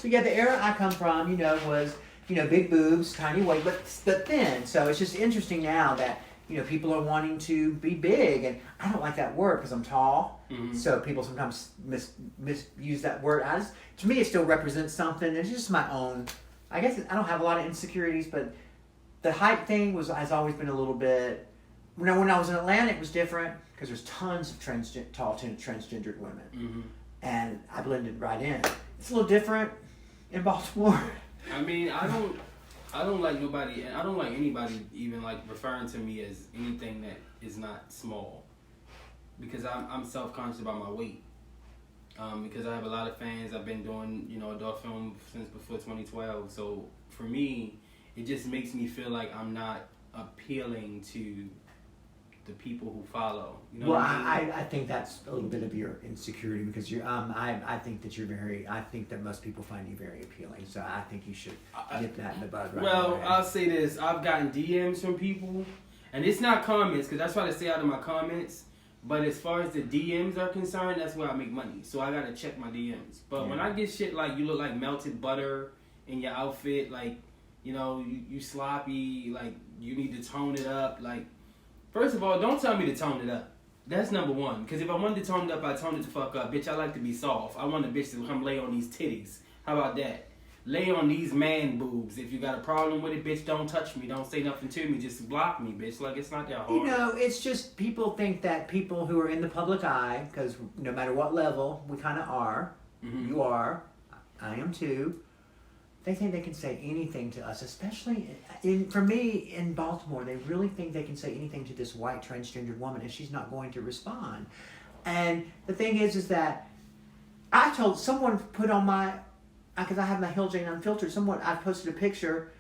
So yeah, the era I come from, was big boobs, tiny waist, but thin. So it's just interesting now that people are wanting to be big, and I don't like that word because I'm tall. Mm-hmm. So people sometimes misuse that word. To me, it still represents something. It's just my own. I guess I don't have a lot of insecurities, but the height thing has always been a little bit. When I was in Atlanta, it was different because there's tons of tall transgendered women, mm-hmm. and I blended right in. It's a little different in Baltimore. I mean, I don't like nobody, and I don't like anybody even like referring to me as anything that is not small, because I'm self-conscious about my weight. Because I have a lot of fans. I've been doing adult film since before 2012. So for me, it just makes me feel like I'm not appealing to the people who follow. Well, I think that's a little bit of your insecurity because you're. I think that you're very. I think that most people find you very appealing. So I think you should get that in the bud right Well, away. I'll say this: I've gotten DMs from people, and it's not comments because I try to stay out of my comments. But as far as the DMs are concerned, that's where I make money. So I gotta check my DMs. But when I get shit like you look like melted butter in your outfit, like you sloppy, like you need to tone it up, like. First of all, don't tell me to tone it up. That's number one. Because if I wanted to tone it up, I'd tone it the fuck up. Bitch, I like to be soft. I want a bitch to come lay on these titties. How about that? Lay on these man boobs. If you got a problem with it, bitch, don't touch me. Don't say nothing to me. Just block me, bitch. Like, it's not that hard. It's just people think that people who are in the public eye, because no matter what level, we kind of are. Mm-hmm. You are. I am too. They think they can say anything to us, especially for me in Baltimore. They really think they can say anything to this white transgendered woman, and she's not going to respond. And the thing is that I told someone put on because I have my Hill Jane Unfiltered. I posted a picture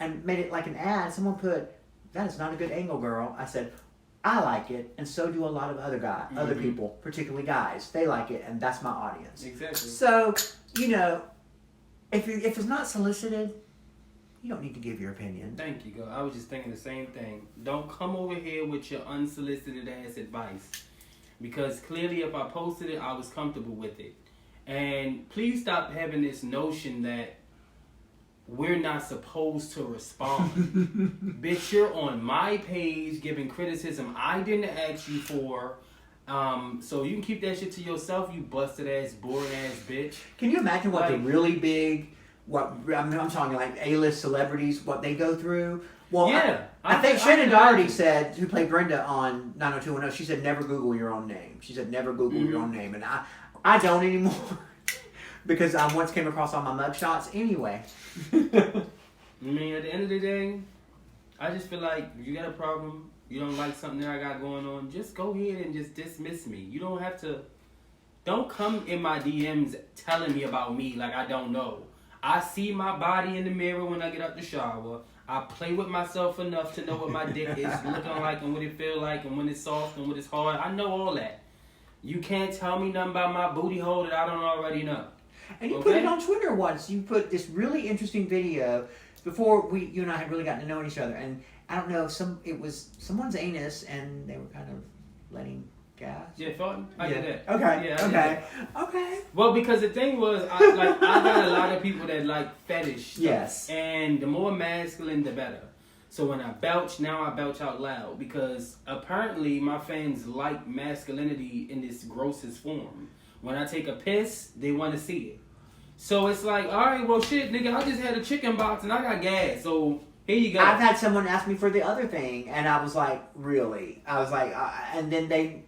and made it like an ad. Someone put, "That is not a good angle, girl." I said, "I like it, and so do a lot of other people, particularly guys. They like it, and that's my audience." Exactly. So If it's not solicited, you don't need to give your opinion. Thank you, girl. I was just thinking the same thing. Don't come over here with your unsolicited ass advice. Because clearly if I posted it, I was comfortable with it. And please stop having this notion that we're not supposed to respond. Bitch, you're on my page giving criticism I didn't ask you for. So you can keep that shit to yourself, you busted ass, boring ass bitch. Can you imagine what the really big, I'm talking like A-list celebrities, what they go through? Well, yeah, I think Shannon Doherty said, who played Brenda on 90210, she said never Google your own name. She said never Google your own name, and I don't anymore because I once came across all my mugshots anyway. I mean, at the end of the day, I just feel like if you got a problem, you don't like something that I got going on, just go ahead and just dismiss me. You don't have to. Don't come in my DMs telling me about me like I don't know. I see my body in the mirror when I get out the shower. I play with myself enough to know what my dick is looking like and what it feel like and when it's soft and when it's hard. I know all that. You can't tell me nothing about my booty hole that I don't already know. And you put it on Twitter once. You put this really interesting video before you and I had really gotten to know each other, and I don't know, it was someone's anus, and they were kind of letting gas. Yeah, farting? I did that. Okay. Yeah, Okay. Well, because the thing was, I got a lot of people that like fetish stuff. Yes. And the more masculine, the better. So when I belch, now I belch out loud. Because apparently my fans like masculinity in its grossest form. When I take a piss, they want to see it. So it's like, all right, well, shit, nigga, I just had a chicken box and I got gas. So here you go. I've had someone ask me for the other thing, and I was like, really? I was like, and then they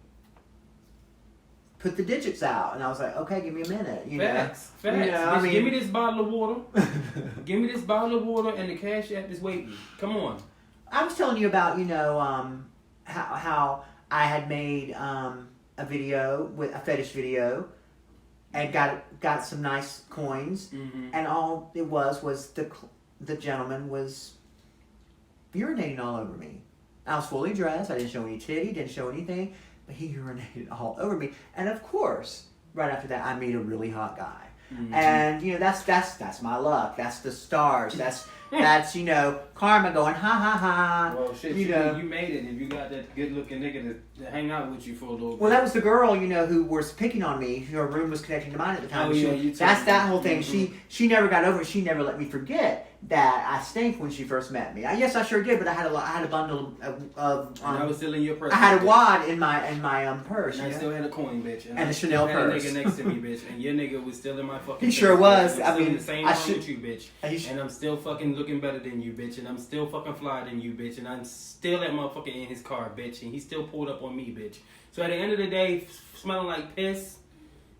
put the digits out, and I was like, okay, give me a minute. Facts. Bitch, give me this bottle of water. Give me this bottle of water, and the cash app is waiting. Come on. I was telling you about, how I had made a video, with a fetish video, and got some nice coins, and all it was the gentleman was urinating all over me. I was fully dressed. I didn't show any titty, didn't show anything, but he urinated all over me. And of course, right after that, I meet a really hot guy. And that's my luck. That's the stars. That's That's, karma going, ha, ha, ha. Well, shit, you made it. If you got that good-looking nigga to hang out with you for a little bit. Well, that was the girl, who was picking on me. Her room was connecting to mine at the time. Oh, yeah, that's that whole thing. Mm-hmm. She never got over it. She never let me forget that I stink when she first met me. Yes, I sure did, but I had a bundle of and I was still in your purse. I had a wad in my purse. And I still had a coin, bitch. And a Chanel purse. I had a nigga next to me, bitch. And your nigga was still in my fucking He sure was. I mean, the same room with you, bitch. And I'm still fucking looking better than you, bitch. And I'm still fucking fly than you, bitch. And I'm still that motherfucker in his car, bitch. And he still pulled up on me, bitch. So at the end of the day, smelling like piss,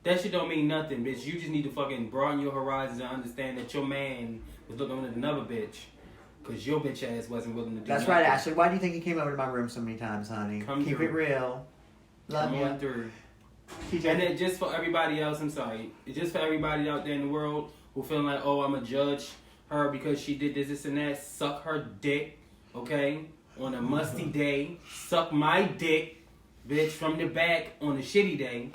that shit don't mean nothing, bitch. You just need to fucking broaden your horizons and understand that your man was looking at another bitch. Because your bitch ass wasn't willing to do That's nothing. right, Ashley. Why do you think he came over to my room so many times, honey? Keep it real. Love you. Come on through. And then just for everybody else, I'm sorry. Just for everybody out there in the world who feeling like, oh, I'm going to judge her because she did this and that. Suck her dick, okay? On a musty day. Suck my dick, bitch, from the back on a shitty day.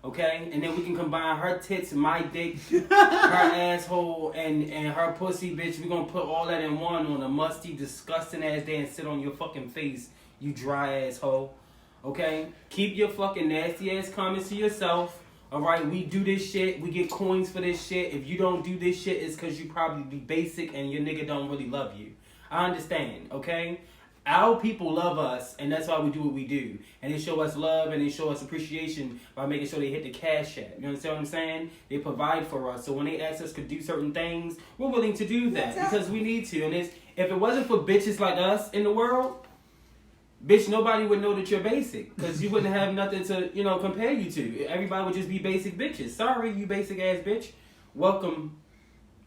Okay? And then we can combine her tits, my dick, her asshole, and her pussy, bitch. We're going to put all that in one on a musty, disgusting ass day and sit on your fucking face, you dry asshole. Okay? Keep your fucking nasty ass comments to yourself. Alright? We do this shit. We get coins for this shit. If you don't do this shit, it's because you probably be basic and your nigga don't really love you. I understand. Okay? Our people love us, and that's why we do what we do. And they show us love and they show us appreciation by making sure they hit the cash app. You understand what I'm saying? They provide for us. So when they ask us to do certain things, we're willing to do that because we need to. And if it wasn't for bitches like us in the world, bitch, nobody would know that you're basic because you wouldn't have nothing to, compare you to. Everybody would just be basic bitches. Sorry, you basic ass bitch. Welcome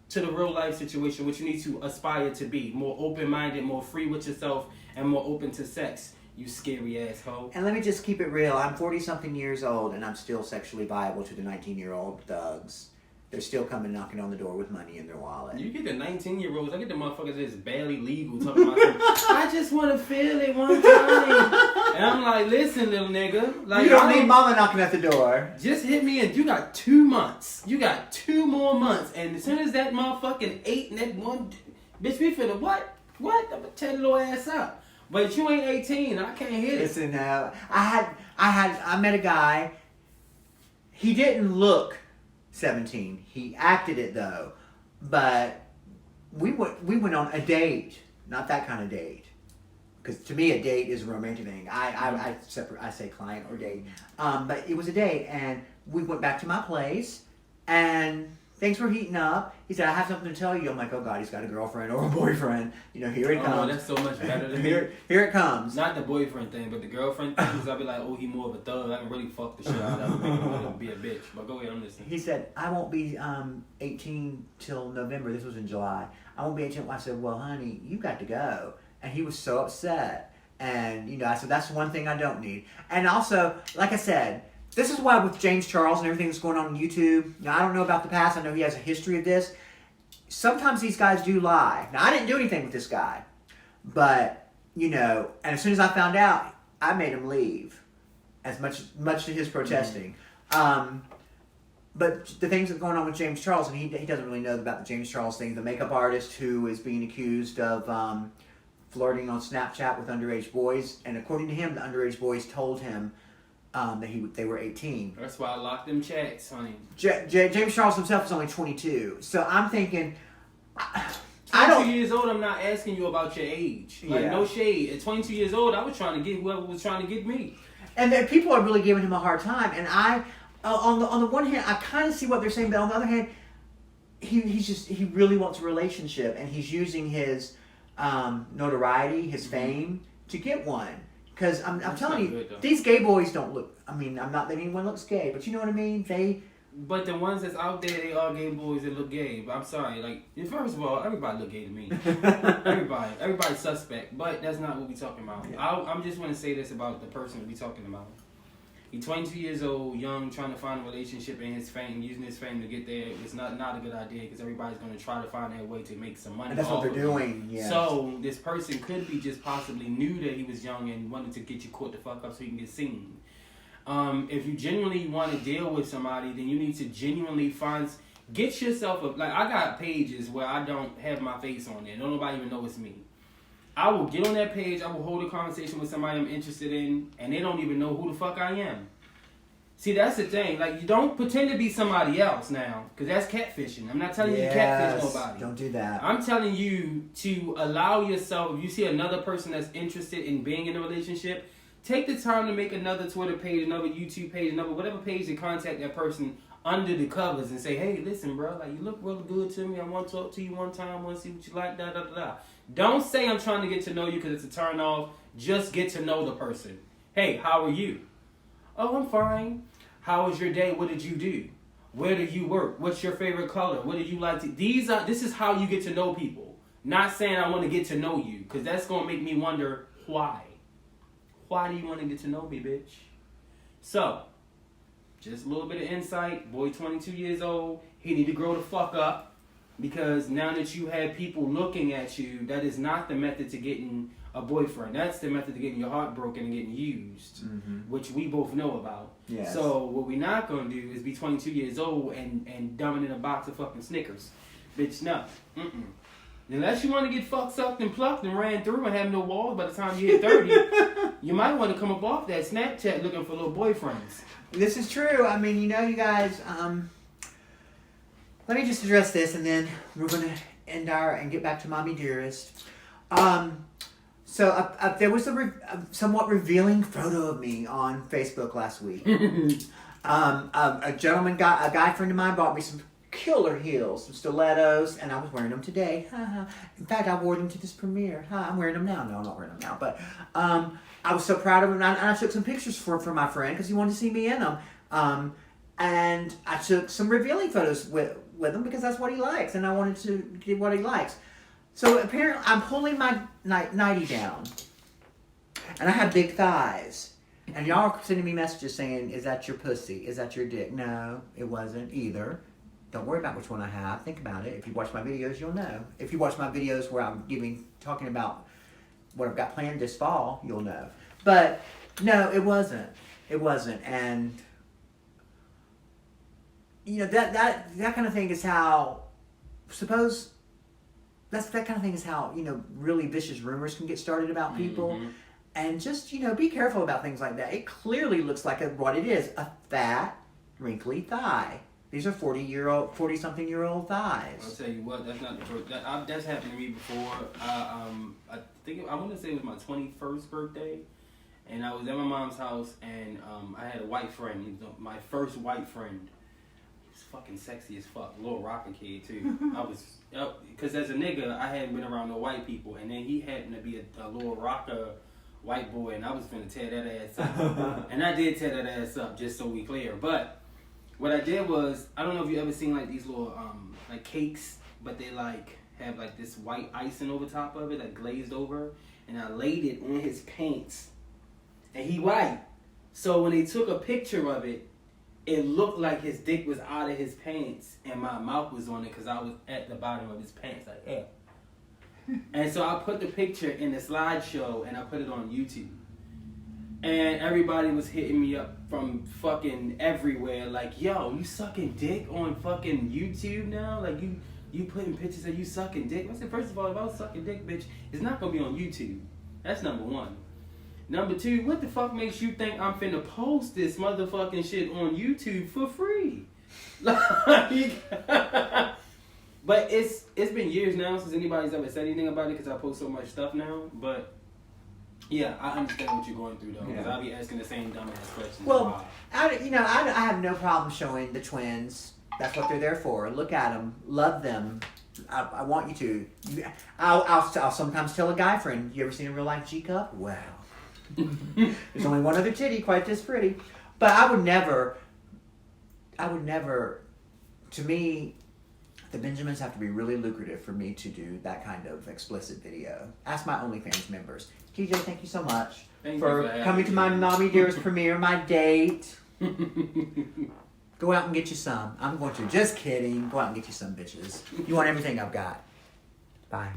to the real life situation, which you need to aspire to be. More open-minded, more free with yourself, and more open to sex, you scary asshole. And let me just keep it real. I'm 40-something years old, and I'm still sexually viable to the 19-year-old thugs. They're still coming knocking on the door with money in their wallet. You get the 19-year-olds, I get the motherfuckers that's barely legal talking about something. I just want to feel it one time. And I'm like, listen, little nigga. Like, you don't need mama knocking at the door. Just hit me in. You got 2 months. You got 2 more months. And as soon as that motherfucking 8 and that one, bitch, we finna what? What? I'm gonna tear the little ass up. But you ain't 18. I can't hit it. Listen, I met a guy. He didn't look 17. He acted it though. But we went on a date. Not that kind of date. Because to me, a date is a romantic thing. I say client or date. But it was a date, and we went back to my place, and things were heating up. He said, I have something to tell you. I'm like, oh God, he's got a girlfriend or a boyfriend. Here it comes. Oh, that's so much better than here it comes. Not the boyfriend thing, but the girlfriend thing. Because I'll be like, oh, he more of a thug. I can really fuck the shit out of him. Make him be a bitch. But go ahead, I'm listening. He said, I won't be 18 till November. This was in July. I won't be 18. I said, well, honey, you got to go. And he was so upset. And, I said, that's one thing I don't need. And also, like I said, this is why with James Charles and everything that's going on YouTube, now I don't know about the past. I know he has a history of this. Sometimes these guys do lie. Now, I didn't do anything with this guy. But, and as soon as I found out, I made him leave. As much to his protesting. But the things that are going on with James Charles, and he doesn't really know about the James Charles thing, the makeup artist who is being accused of flirting on Snapchat with underage boys, and according to him, the underage boys told him that they were 18. That's why I locked them checks, honey. James Charles himself is only 22, so I'm thinking, I 22 years old, I'm not asking you about your age. Like, no shade. At 22 years old, I was trying to get whoever was trying to get me. And then people are really giving him a hard time, and I, on the one hand, I kind of see what they're saying, but on the other hand, he really wants a relationship, and he's using his notoriety, his fame, to get one. Because I'm telling you, these gay boys don't look. I mean, I'm not that anyone looks gay, but you know what I mean. But the ones that's out there, they are gay boys that look gay. But I'm sorry, like, first of all, everybody look gay to me. Everybody's suspect. But that's not what we talking about. Yeah. I'm just want to say this about the person we talking about. He's 22 years old, young, trying to find a relationship in his fame, using his fame to get there. It's not a good idea because everybody's going to try to find their way to make some money. And that's what they're doing, yeah. So this person could be just possibly knew that he was young and wanted to get you caught the fuck up so he can get seen. If you genuinely want to deal with somebody, then you need to genuinely find Get yourself like I got pages where I don't have my face on there. Don't nobody even know it's me. I will get on that page. I will hold a conversation with somebody I'm interested in, and they don't even know who the fuck I am. See, that's the thing. Like, you don't pretend to be somebody else now, because that's catfishing. I'm not telling you to catfish nobody. Don't do that. I'm telling you to allow yourself, if you see another person that's interested in being in a relationship, take the time to make another Twitter page, another YouTube page, another whatever page to contact that person under the covers and say, hey, listen, bro, like, you look really good to me. I want to talk to you one time. I want to see what you like, da, da, da, da. Don't say I'm trying to get to know you because it's a turn off. Just get to know the person. Hey, how are you? Oh, I'm fine. How was your day? What did you do? Where do you work? What's your favorite color? What did you like to... This is how you get to know people. Not saying I want to get to know you, because that's going to make me wonder why. Why do you want to get to know me, bitch? So, just a little bit of insight. Boy, 22 years old. He need to grow the fuck up. Because now that you have people looking at you, that is not the method to getting a boyfriend. That's the method to getting your heart broken and getting used, which we both know about. Yes. So what we're not going to do is be 22 years old and dumbing in a box of fucking Snickers. Bitch, no. Unless you want to get fucked, sucked, and plucked and ran through and have no walls by the time you hit 30, you might want to come up off that Snapchat looking for little boyfriends. This is true. I mean, you know, you guys... let me just address this, and then we're going to end and get back to Mommy Dearest. So there was a somewhat revealing photo of me on Facebook last week. A guy friend of mine bought me some killer heels, some stilettos, and I was wearing them today. In fact, I wore them to this premiere. I'm wearing them now. No, I'm not wearing them now. But I was so proud of them, and I took some pictures for my friend because he wanted to see me in them. And I took some revealing photos with him because that's what he likes, and I wanted to get what he likes. So apparently, I'm pulling my nightie down, and I have big thighs. And y'all are sending me messages saying, "Is that your pussy? Is that your dick?" No, it wasn't either. Don't worry about which one I have. Think about it. If you watch my videos, you'll know. If you watch my videos where I'm talking about what I've got planned this fall, you'll know. But no, it wasn't. It wasn't, and. You know, that kind of thing is how, that kind of thing is how, you know, really vicious rumors can get started about people. And just, you know, be careful about things like that. It clearly looks like what it is, a fat, wrinkly thigh. These are 40-something year old thighs. I'll tell you what, that's not the first. That's happened to me before. I want to say it was my 21st birthday. And I was at my mom's house, and I had a white friend. He was my first white friend. Fucking sexy as fuck, little rocker kid too. I was, because as a nigga, I hadn't been around no white people, and then he happened to be a little rocker white boy, and I was finna tear that ass up. And I did tear that ass up, just so we clear. But what I did was, I don't know if you ever seen like these little like cakes, but they like have like this white icing over top of it, like glazed over, and I laid it on his pants, and he white. So when they took a picture of it, it looked like his dick was out of his pants and my mouth was on it because I was at the bottom of his pants, like, eh. And so I put the picture in the slideshow and I put it on YouTube. And everybody was hitting me up from fucking everywhere, like, yo, you sucking dick on fucking YouTube now? Like, you putting pictures of you sucking dick? I said, first of all, if I was sucking dick, bitch, it's not gonna be on YouTube. That's number one. Number two, what the fuck makes you think I'm finna post this motherfucking shit on YouTube for free? Like, but it's been years now since anybody's ever said anything about it because I post so much stuff now. But yeah, I understand what you're going through though, because I'll be asking the same dumbass questions. Well, I have no problem showing the twins. That's what they're there for. Look at them, love them. I want you to. I'll sometimes tell a guy friend, "You ever seen a real life G cup? Wow." There's only one other titty quite this pretty. But I would never, to me, the Benjamins have to be really lucrative for me to do that kind of explicit video. Ask my OnlyFans members. TJ, thank you so much for coming to my Mommy Dearest premiere, my date. Go out and get you some. I'm going to. Just kidding. Go out and get you some, bitches. You want everything I've got. Bye.